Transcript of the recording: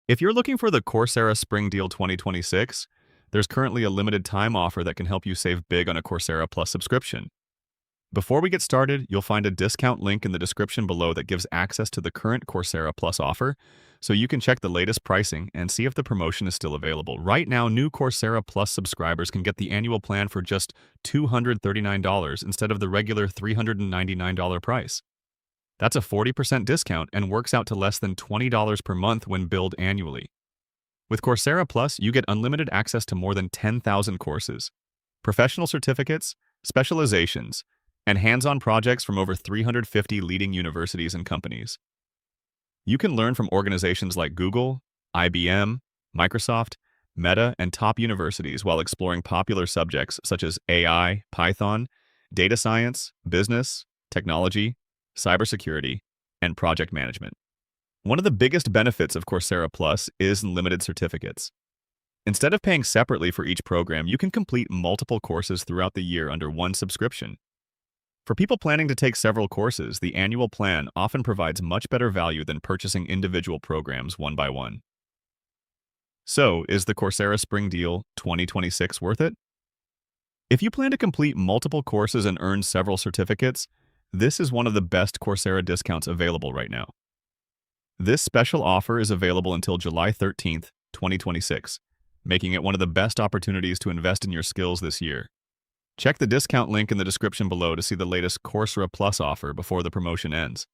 If you're looking for the Coursera Spring Deal 2026, there's currently a limited time offer that can help you save big on a Coursera Plus subscription. Before we get started, you'll find a discount link in the description below that gives access to the current Coursera Plus offer, so you can check the latest pricing and see if the promotion is still available. Right now, new Coursera Plus subscribers can get the annual plan for just $239 instead of the regular $399 price. That's a 40% discount and works out to less than $20 per month when billed annually. With Coursera Plus, you get unlimited access to more than 10,000 courses, professional certificates, specializations, and hands-on projects from over 350 leading universities and companies. You can learn from organizations like Google, IBM, Microsoft, Meta, and top universities while exploring popular subjects such as AI, Python, data science, business, technology, cybersecurity, and project management. One of the biggest benefits of Coursera Plus is limited certificates. Instead of paying separately for each program, you can complete multiple courses throughout the year under one subscription. For people planning to take several courses, the annual plan often provides much better value than purchasing individual programs one by one. So, is the Coursera Spring Deal 2026 worth it? If you plan to complete multiple courses and earn several certificates, this is one of the best Coursera discounts available right now. This special offer is available until July 13th, 2026, making it one of the best opportunities to invest in your skills this year. Check the discount link in the description below to see the latest Coursera Plus offer before the promotion ends.